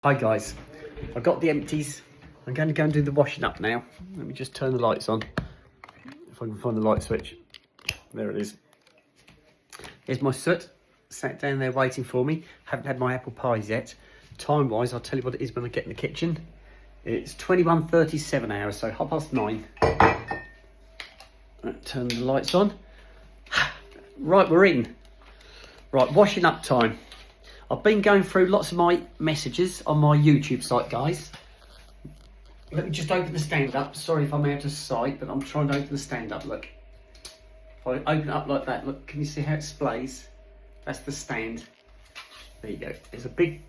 Hi guys, I've got the empties. I'm going to go and do the washing up now. Let me just turn the lights on. If I can find the light switch. There it is. Here's my soot, sat down there waiting for me. Haven't had my apple pies yet. Time wise, I'll tell you what it is when I get in the kitchen. It's 21:37 hours, so 9:30. Turn the lights on. Right, we're in. Right, washing up time. I've been going through lots of my messages on my YouTube site, guys. Let me just open the stand up. Sorry if I'm out of sight, but I'm trying to open the stand up, look. If I open it up like that, look, can you see how it splays? That's the stand. There you go. It's a big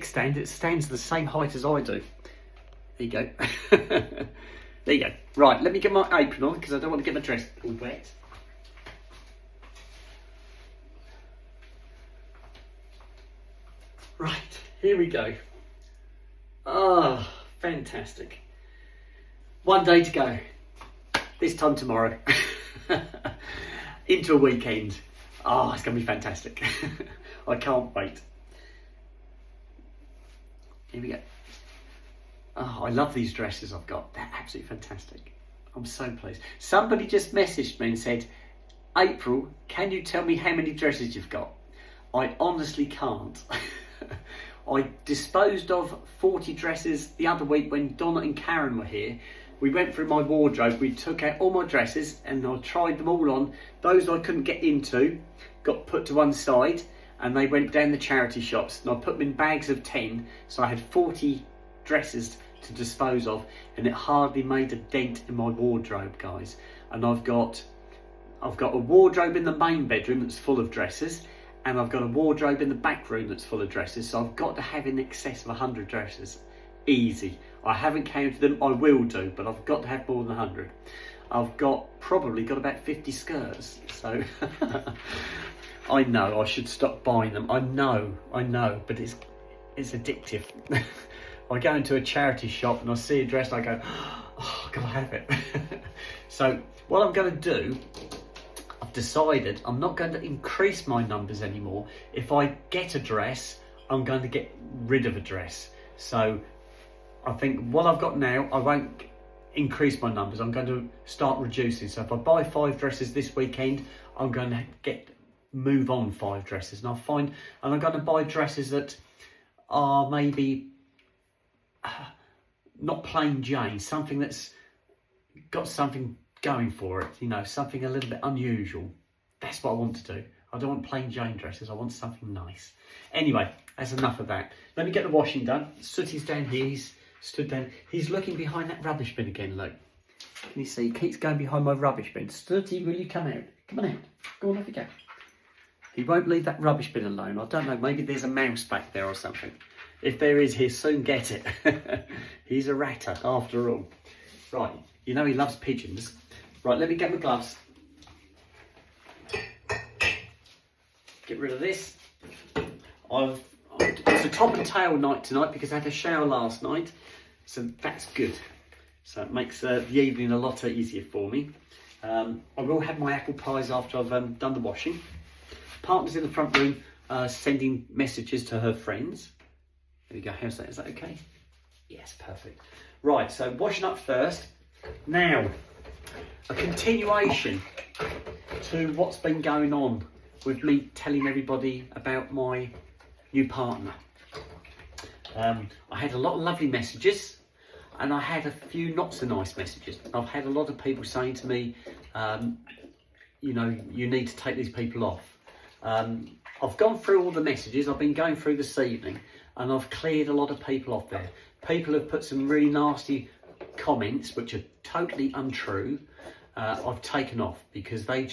stand. It stands the same height as I do. There you go. There you go. Right, let me get my apron on because I don't want to get my dress all wet. Right, here we go. Oh, fantastic. One day to go. This time tomorrow. Into a weekend. Oh, it's going to be fantastic. I can't wait. Here we go. Oh, I love these dresses I've got. They're absolutely fantastic. I'm so pleased. Somebody just messaged me and said, April, can you tell me how many dresses you've got? I honestly can't. I disposed of 40 dresses the other week when Donna and Karen were here. We went through my wardrobe, we took out all my dresses and I tried them all on. Those I couldn't get into got put to one side and they went down the charity shops and I put them in bags of 10, so I had 40 dresses to dispose of and it hardly made a dent in my wardrobe, guys. And I've got a wardrobe in the main bedroom that's full of dresses, and I've got a wardrobe in the back room that's full of dresses, so I've got to have in excess of 100 dresses. Easy. I haven't counted them, I will do, but I've got to have more than 100. I've probably got about 50 skirts, so I know I should stop buying them. I know, but it's addictive. I go into a charity shop and I see a dress and I go, oh, I've got to have it. So what I'm going to do, I've decided I'm not going to increase my numbers anymore. If I get a dress, I'm going to get rid of a dress. So I think what I've got now, I won't increase my numbers. I'm going to start reducing. So if I buy 5 dresses this weekend, I'm going to move on 5 dresses. And I'm going to buy dresses that are maybe not plain Jane, something that's got something going for it, you know, something a little bit unusual. That's what I want to do. I don't want plain Jane dresses, I want something nice. Anyway, that's enough of that. Let me get the washing done. Sooty's down here, he's stood down. He's looking behind that rubbish bin again, look. Can you see? He keeps going behind my rubbish bin. Sooty, will you come out? Come on out. Go on, off you go. He won't leave that rubbish bin alone. I don't know, maybe there's a mouse back there or something. If there is, he'll soon get it. He's a ratter, after all. Right, you know he loves pigeons. Right, let me get my gloves. Get rid of this. It's a top and tail night tonight because I had a shower last night. So that's good. So it makes the evening a lot easier for me. I will have my apple pies after I've done the washing. Partner's in the front room sending messages to her friends. There we go, how's that? Is that okay? Yes, perfect. Right, so washing up first. Now, a continuation to what's been going on with me telling everybody about my new partner. I had a lot of lovely messages and I had a few not so nice messages. I've had a lot of people saying to me, you know, you need to take these people off. I've gone through all the messages. I've been going through this evening and I've cleared a lot of people off there. People have put some really nasty comments which are totally untrue. I've taken off because they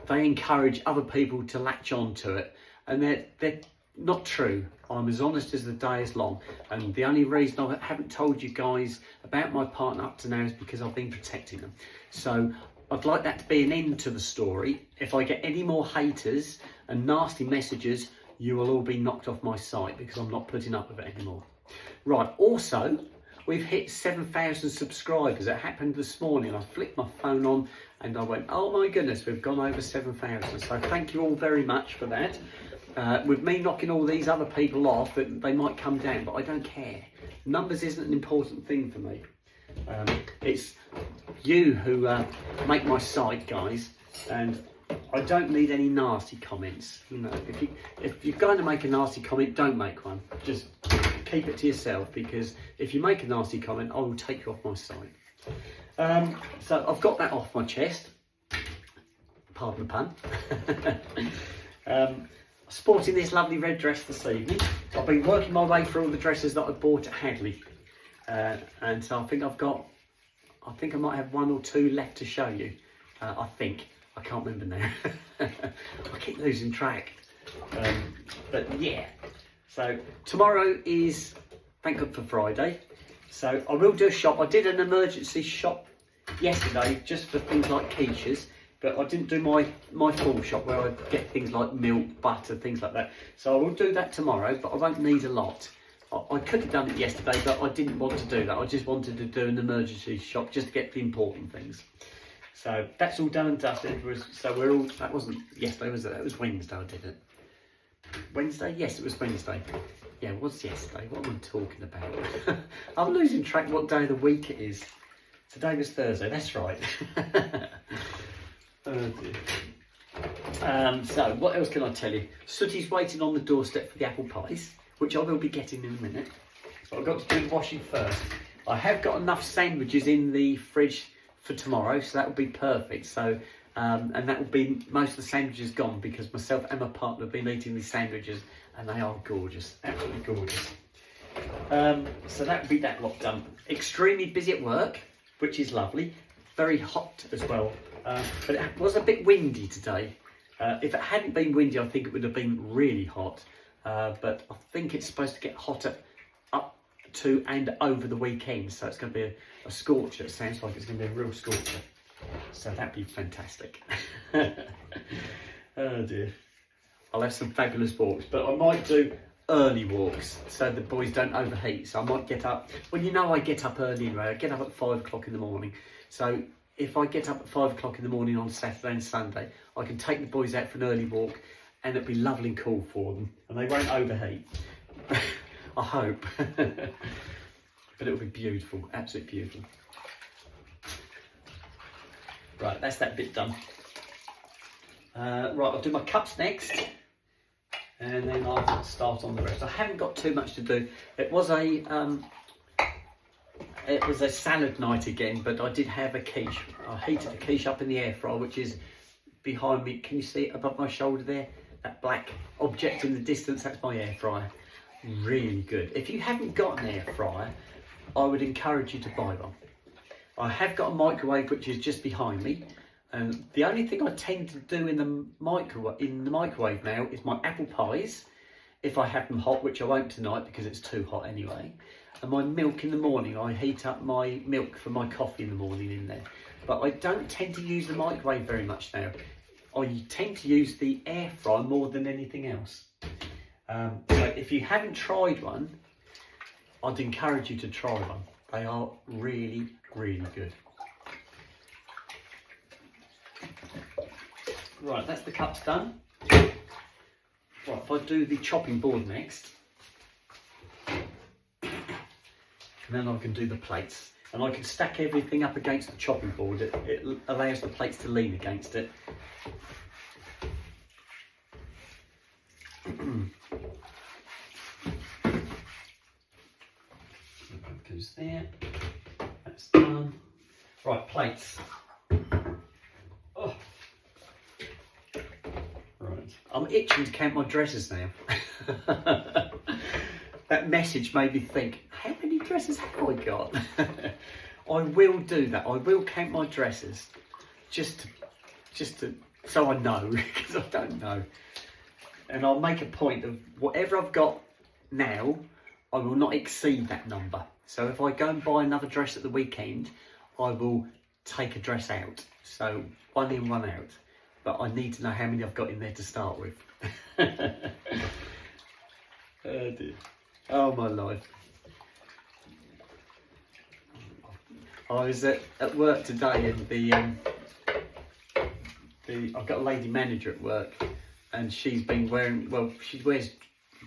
encourage other people to latch on to it, and they're not true. I'm as honest as the day is long, and the only reason I haven't told you guys about my partner up to now is because I've been protecting them. So I'd like that to be an end to the story. If I get any more haters and nasty messages, you will all be knocked off my site because I'm not putting up with it anymore. Right, also, we've hit 7,000 subscribers. It happened this morning. I flicked my phone on and I went, oh my goodness, we've gone over 7,000. So thank you all very much for that. With me knocking all these other people off, they might come down, but I don't care. Numbers isn't an important thing for me. It's you who make my site, guys, and I don't need any nasty comments. You know, if you're going to make a nasty comment, don't make one. Just keep it to yourself, because if you make a nasty comment, I will take you off my site. So I've got that off my chest. Pardon the pun. Sporting this lovely red dress this evening. I've been working my way through all the dresses that I bought at Hadley, and so I think I might have one or two left to show you. I can't remember now. I keep losing track. But yeah, so tomorrow is, thank God for Friday. So I will do a shop. I did an emergency shop yesterday just for things like quiches, but I didn't do my full shop where I get things like milk, butter, things like that. So I will do that tomorrow, but I won't need a lot. I could have done it yesterday, but I didn't want to do that. I just wanted to do an emergency shop just to get the important things. So that's all done and dusted. That wasn't yesterday, was it? That was Wednesday I did it. Wednesday? Yes, it was Wednesday. Yeah, it was yesterday. What am I talking about? I'm losing track what day of the week it is. Today was Thursday, that's right. Oh dear. So what else can I tell you? Sooty's waiting on the doorstep for the apple pies, which I will be getting in a minute. So I've got to do the washing first. I have got enough sandwiches in the fridge for tomorrow, so that will be perfect. So and that will be most of the sandwiches gone, because myself and my partner have been eating these sandwiches and they are gorgeous, absolutely gorgeous. So that will be that lot done. Extremely busy at work, which is lovely. Very hot as well, but it was a bit windy today. If it hadn't been windy, I think it would have been really hot, but I think it's supposed to get hotter up to and over the weekend, so it's going to be a scorcher. It sounds like it's going to be a real scorcher, so that'd be fantastic. Oh dear. I'll have some fabulous walks, but I might do early walks so the boys don't overheat. So I might get up, well, you know, I get up early anyway. I get up at 5 o'clock in the morning, so if I get up at 5 o'clock in the morning on Saturday and Sunday, I can take the boys out for an early walk and it'll be lovely and cool for them and they won't overheat. I hope. But it'll be beautiful, absolutely beautiful. Right, that's that bit done. Right, I'll do my cups next, and then I'll start on the rest. I haven't got too much to do. It was a salad night again, but I did have a quiche. I heated the quiche up in the air fryer, which is behind me. Can you see it above my shoulder there? That black object in the distance, that's my air fryer. Really good. If you haven't got an air fryer, I would encourage you to buy one. I have got a microwave which is just behind me, and the only thing I tend to do in the microwave now is my apple pies, if I have them hot, which I won't tonight because it's too hot anyway, and my milk in the morning. I heat up my milk for my coffee in the morning in there, but I don't tend to use the microwave very much now. I tend to use the air fryer more than anything else. So if you haven't tried one, I'd encourage you to try one. They are really, really good. Right, that's the cups done. Right, if I do the chopping board next, and then I can do the plates. And I can stack everything up against the chopping board. It allows the plates to lean against it. That goes there. That's done. Right, plates. Oh. Right. I'm itching to count my dresses now. That message made me think, how many dresses have I got? I will do that. I will count my dresses just to so I know, because I don't know. And I'll make a point of whatever I've got now, I will not exceed that number. So if I go and buy another dress at the weekend, I will take a dress out. So one in, one out. But I need to know how many I've got in there to start with. Oh dear. Oh my life. I was at work today, and I've got a lady manager at work, and she's been wearing, well, she wears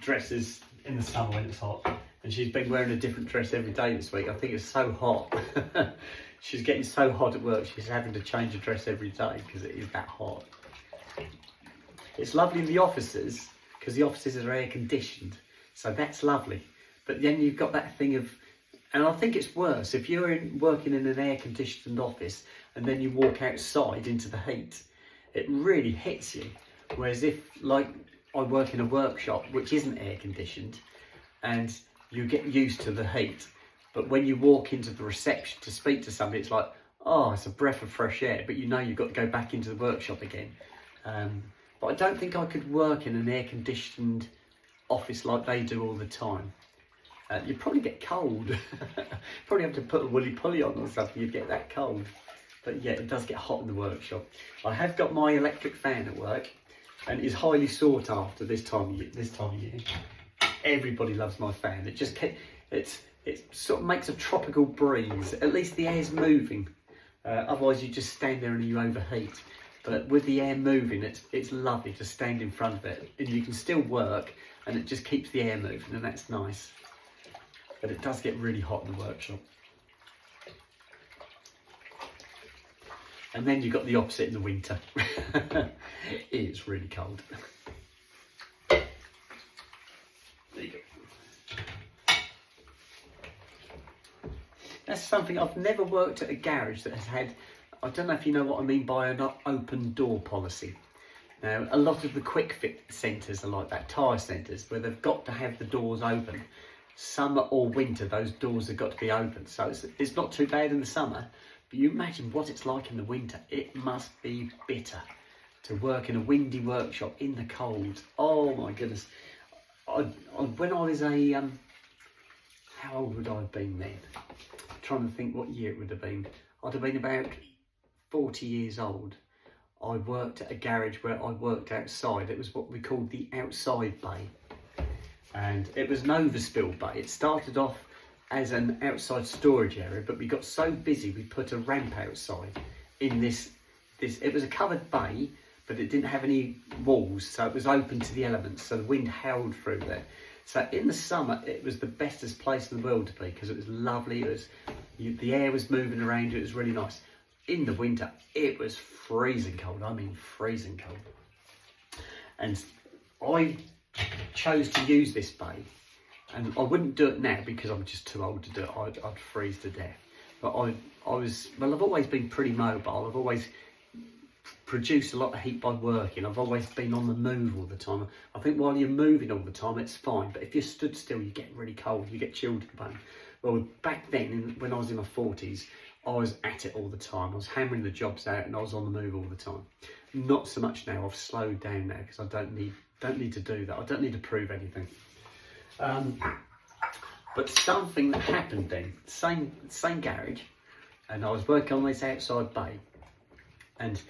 dresses in the summer when it's hot, and she's been wearing a different dress every day this week. I think it's so hot. She's getting so hot at work, she's having to change her dress every day because it is that hot. It's lovely in the offices because the offices are air conditioned, so that's lovely. But then you've got that thing of, and I think it's worse if you're working in an air conditioned office and then you walk outside into the heat, it really hits you. Whereas if, like, I work in a workshop which isn't air conditioned and you get used to the heat, but when you walk into the reception to speak to somebody, it's like, oh, it's a breath of fresh air, but you know you've got to go back into the workshop again. But I don't think I could work in an air conditioned office like they do all the time. You'd probably get cold. Probably have to put a woolly pulley on or something, you'd get that cold. But yeah, it does get hot in the workshop. I have got my electric fan at work, and it's highly sought after this time of year. Everybody loves my fan. It sort of makes a tropical breeze. At least the air's moving. Otherwise you just stand there and you overheat. But with the air moving, it's lovely to stand in front of it, and you can still work, and it just keeps the air moving, and that's nice. But it does get really hot in the workshop. And then you've got the opposite in the winter. It is really cold. There you go. That's something, I've never worked at a garage that has had, I don't know if you know what I mean by an open door policy. Now, a lot of the quick fit centres are like that, tyre centres, where they've got to have the doors open. Summer or winter, those doors have got to be open. So it's not too bad in the summer, but you imagine what it's like in the winter. It must be bitter to work in a windy workshop in the cold. Oh my goodness. When I was how old would I have been then? I'm trying to think what year it would have been. I'd have been about 40 years old. I worked at a garage where I worked outside. It was what we called the outside bay. And it was an overspill bay. It started off as an outside storage area, but we got so busy we put a ramp outside in this. It was a covered bay, but it didn't have any walls, so it was open to the elements, so the wind howled through there. So in the summer, it was the bestest place in the world to be because it was lovely. The air was moving around. It was really nice. In the winter, it was freezing cold. I mean, freezing cold. And I chose to use this bay, and I wouldn't do it now because I'm just too old to do it. I'd freeze to death. But I've always been pretty mobile. I've always produced a lot of heat by working. I've always been on the move all the time. I think while you're moving all the time, it's fine. But if you're stood still, you get really cold. You get chilled to the bone. Well, back then, when I was in my 40s, I was at it all the time. I was hammering the jobs out, and I was on the move all the time. Not so much now. I've slowed down now because I don't need to do that. I don't need to prove anything. But something that happened then, same garage, and I was working on this outside bay, and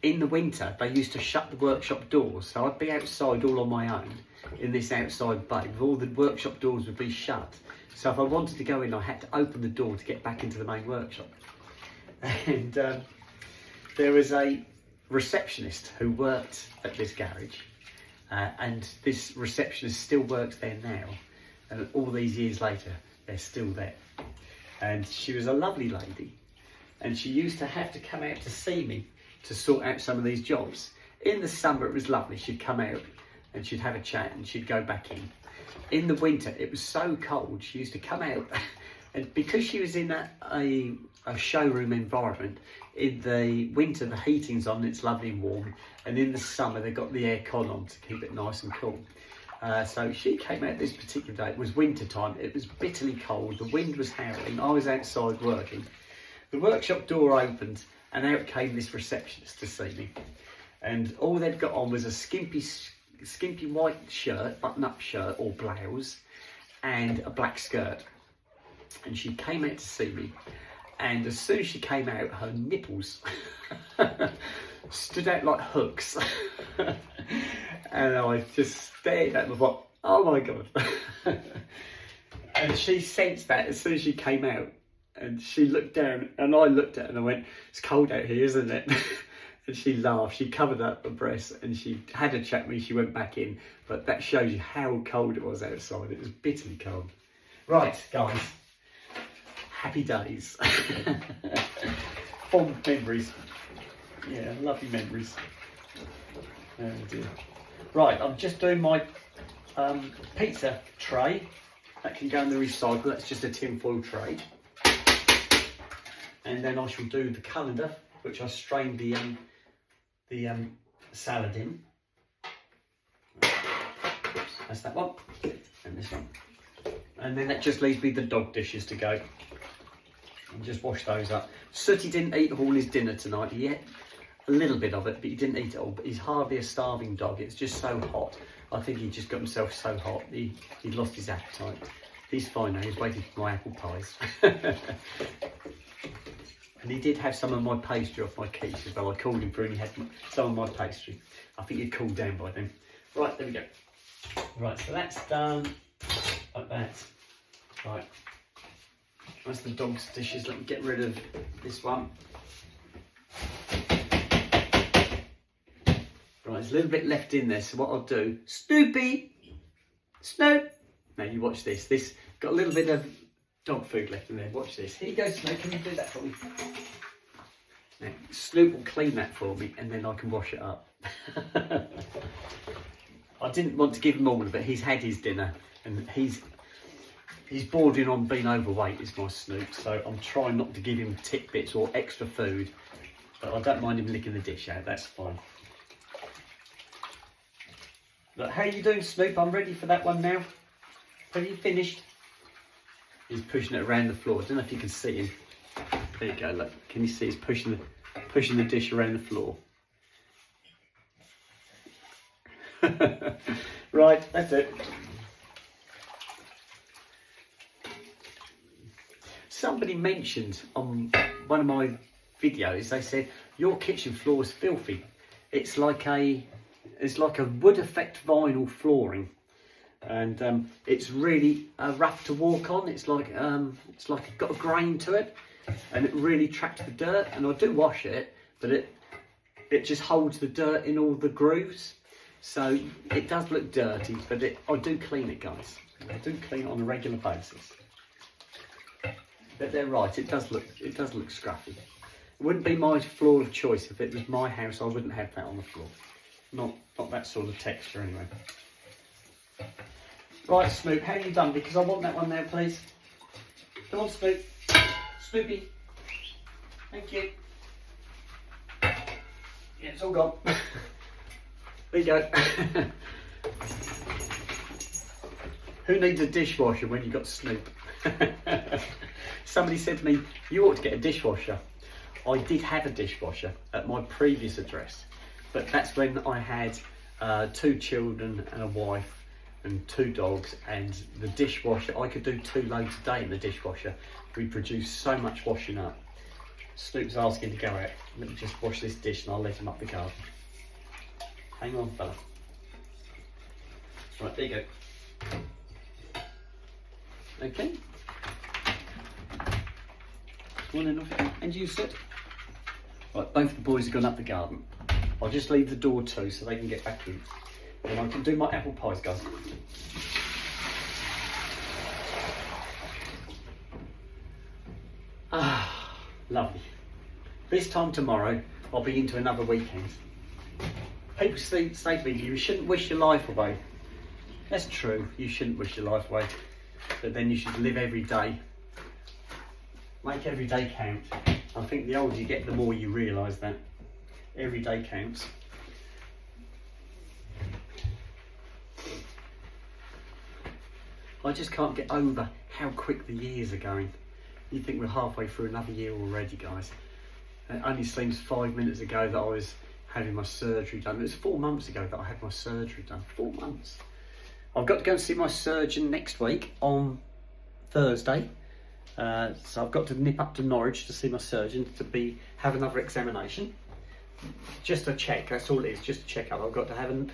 in the winter they used to shut the workshop doors, so I'd be outside all on my own in this outside bay, with all the workshop doors would be shut. So if I wanted to go in, I had to open the door to get back into the main workshop. And there was a receptionist who worked at this garage, and this receptionist still works there now, and all these years later they're still there. And she was a lovely lady, and she used to have to come out to see me to sort out some of these jobs. In the summer it was lovely. She'd come out and she'd have a chat and she'd go back in. In the winter it was so cold, she used to come out and because she was in a showroom environment, in the winter the heating's on, it's lovely and warm, and in the summer they've got the air con on to keep it nice and cool. So she came out this particular day. It was winter time, it was bitterly cold, the wind was howling, I was outside working. The workshop door opened and out came this receptionist to see me, and all they'd got on was a skimpy white shirt, button-up shirt or blouse, and a black skirt. And she came out to see me, and as soon as she came out, her nipples stood out like hooks. And I just stared at them and thought, oh my God. And she sensed that as soon as she came out, and she looked down, and I looked at her and I went, it's cold out here, isn't it? And she laughed, she covered up her breasts and she had a chat with me, she went back in. But that shows you how cold it was outside. It was bitterly cold. Right, guys. Happy days. Fond memories. Yeah, lovely memories. Oh dear. Right, I'm just doing my pizza tray. That can go in the recycle, that's just a tinfoil tray. And then I shall do the colander, which I strained the salad in. Oops, that's that one, and this one. And then that just leaves me the dog dishes to go. And just wash those up. Sooty didn't eat all his dinner tonight. He ate a little bit of it, but he didn't eat it all. But he's hardly a starving dog. It's just so hot. I think he just got himself so hot. He lost his appetite. He's fine now. He's waiting for my apple pies. And he did have some of my pastry off my quiche as well. I called him through and he had some of my pastry. I think he'd cooled down by then. Right, there we go. Right, so that's done like that. Right. That's the dog's dishes. Let me get rid of this one. Right, there's a little bit left in there, so what I'll do, Snoopy! Snoop! Now you watch this. This got a little bit of dog food left in there. Watch this. Here you go, Snoop. Can you do that for me? Now, Snoop will clean that for me and then I can wash it up. I didn't want to give him all of it. He's had his dinner and he's bordering on being overweight, is my Snoop. So I'm trying not to give him tidbits or extra food. But I don't mind him licking the dish out. That's fine. Look, how are you doing, Snoop? I'm ready for that one now. Have you finished? He's pushing it around the floor. I don't know if you can see him. There you go, look. Can you see he's pushing the dish around the floor? Right, that's it. Somebody mentioned on one of my videos, they said, your kitchen floor is filthy. It's like a wood effect vinyl flooring. And it's really rough to walk on. It's like it's got a grain to it, and it really traps the dirt. And I do wash it, but it just holds the dirt in all the grooves. So it does look dirty, but I do clean it, guys. I do clean it on a regular basis. But they're right. It does look scruffy. It wouldn't be my floor of choice if it was my house. I wouldn't have that on the floor. Not that sort of texture anyway. Right, Snoop, how are you done? Because I want that one there, please. Come on, Snoop. Snoopy. Thank you. Yeah, it's all gone. There you go. Who needs a dishwasher when you've got Snoop? Somebody said to me, you ought to get a dishwasher. I did have a dishwasher at my previous address, but that's when I had 2 children and a wife and 2 dogs, and the dishwasher, I could do 2 loads a day in the dishwasher. We produced so much washing up. Snoop's asking to go out. Let me just wash this dish and I'll let him up the garden. Hang on, fella. Right, there you go. Okay. One and off. And you sit. Right, both the boys have gone up the garden. I'll just leave the door too so they can get back in. And I can do my apple pies, guys. Ah, lovely. This time tomorrow, I'll be into another weekend. People say to me, you shouldn't wish your life away. That's true, you shouldn't wish your life away. But then you should live every day. Make every day count. I think the older you get, the more you realise that. Every day counts. I just can't get over how quick the years are going. You think we're halfway through another year already, guys. It only seems 5 minutes ago that I was having my surgery done. It was 4 months ago that I had my surgery done. 4 months. I've got to go and see my surgeon next week on Thursday. So I've got to nip up to Norwich to see my surgeon to have another examination. Just a check, that's all it is, just a check-up. I've got to have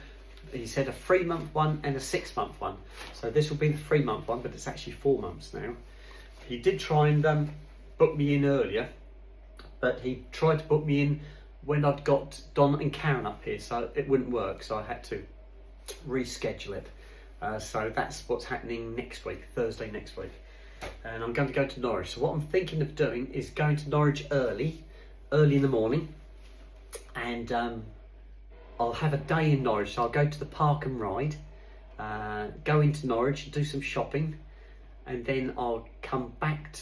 he said a 3-month one and a 6-month one. So this will be the 3-month one, but it's actually 4 months now. He did try and book me in earlier, but he tried to book me in when I'd got Don and Karen up here, so it wouldn't work, so I had to reschedule it. So that's what's happening next week, Thursday next week. And I'm going to go to Norwich. So what I'm thinking of doing is going to Norwich early in the morning, and I'll have a day in Norwich. So I'll go to the park and ride, go into Norwich, do some shopping, and then I'll come back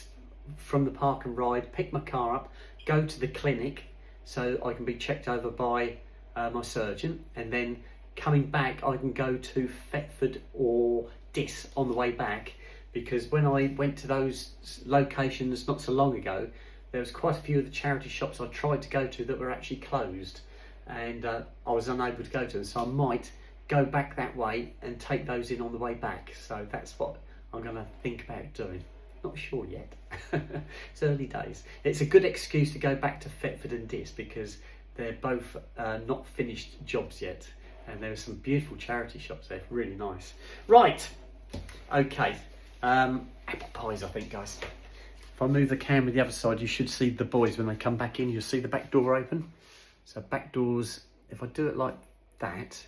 from the park and ride, pick my car up, go to the clinic so I can be checked over by my surgeon, and then coming back I can go to Thetford or Diss on the way back, because when I went to those locations not so long ago, there was quite a few of the charity shops I tried to go to that were actually closed, and I was unable to go to them, so I might go back that way and take those in on the way back. So that's what I'm going to think about doing. Not sure yet. It's early days. It's a good excuse to go back to Thetford and Diss, because they're both not finished jobs yet, and there are some beautiful charity shops there, really nice. Right, okay, apple pies I think, guys. If I move the camera the other side, you should see the boys when they come back in. You'll see the back door open. So back doors, if I do it like that,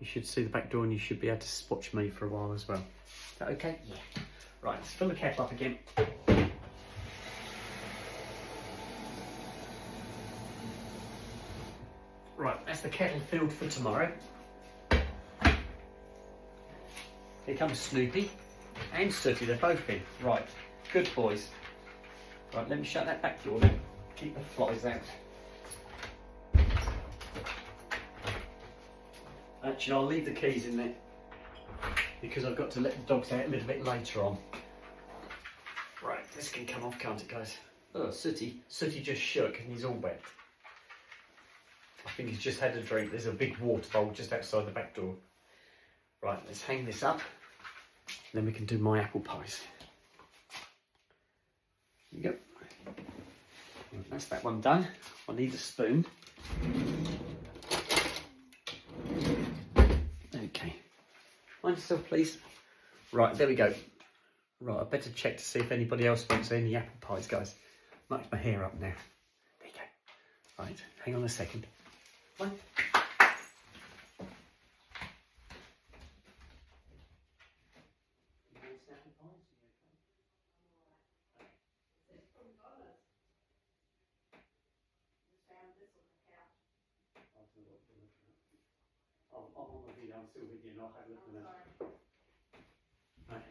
you should see the back door, and you should be able to watch me for a while as well. Is that okay? Yeah. Right, let's fill the kettle up again. Right, that's the kettle filled for tomorrow. Here comes Snoopy and Sooty, they're both in. Right, good boys. Right, let me shut that back door then. Keep the flies out. Actually, I'll leave the keys in there, because I've got to let the dogs out a little bit later on. Right, this can come off, can't it, guys? Oh, Sooty just shook and he's all wet. I think he's just had a drink. There's a big water bowl just outside the back door. Right, let's hang this up, then we can do my apple pies. There you go. Right, that's that one done. I need a spoon. Okay. Mind yourself, please. Right, there we go. Right, I better check to see if anybody else wants any apple pies, guys. Much my hair up now. There you go. Right, hang on a second. One. I'm on the video, I'm still videoing, I'll have a look at that.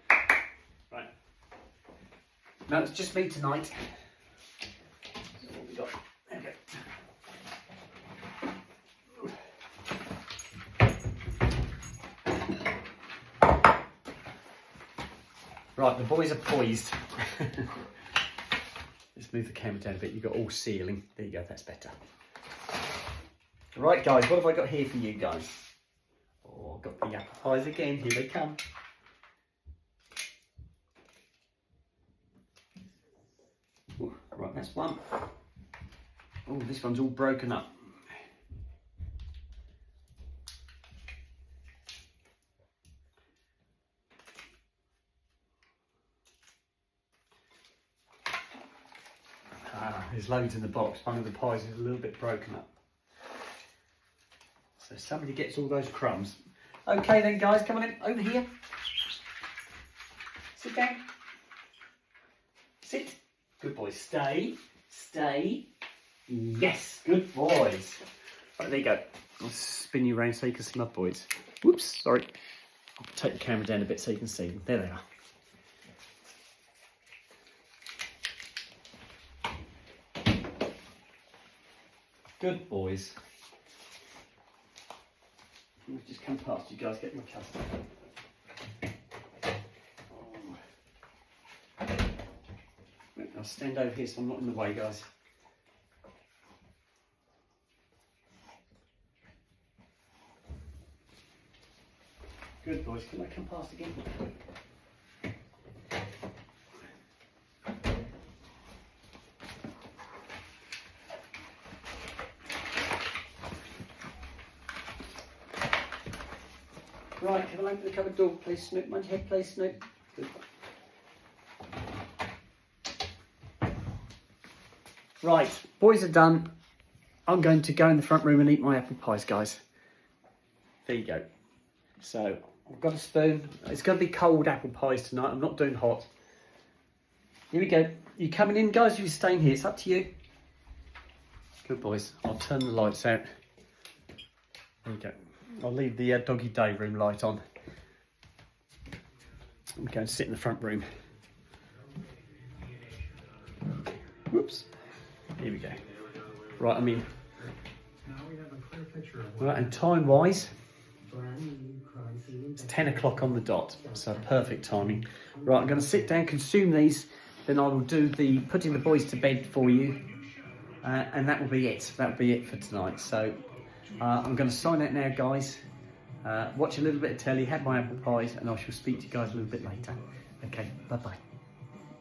Right. No, it's just me tonight. So what we got? Okay. Right, the boys are poised. Let's move the camera down a bit. You've got all ceiling. There you go, that's better. Right, guys, what have I got here for you guys? Oh, I've got the apple pies again. Here they come. Ooh, right, that's one. Oh, this one's all broken up. There's loads in the box. One of the pies is a little bit broken up. So somebody gets all those crumbs. Okay then, guys, come on in, over here. Sit down. Sit. Good boys. Stay. Stay. Yes, good boys. Right, there you go. I'll spin you around so you can see my boys. Whoops, sorry. I'll take the camera down a bit so you can see them. There they are. Good boys. I'll just come past you guys, get my custard. Right, I'll stand over here so I'm not in the way, guys. Good boys, can I come past again? Right, can I open the cupboard door, please, Snoop? Mind your head, please, Snoop? Good. Right, boys are done. I'm going to go in the front room and eat my apple pies, guys. There you go. So I've got a spoon. It's going to be cold apple pies tonight. I'm not doing hot. Here we go. You coming in, guys? You staying here? It's up to you. Good boys. I'll turn the lights out. There you go. I'll leave the doggy day room light on. I'm going to sit in the front room. Whoops. Here we go. Right, I'm in. Right, and time-wise, it's 10 o'clock on the dot, so perfect timing. Right, I'm going to sit down, consume these, then I will do the putting the boys to bed for you, and that will be it. That will be it for tonight. So I'm going to sign out now, guys. Watch a little bit of telly, have my apple pies, and I shall speak to you guys a little bit later. Okay, bye-bye.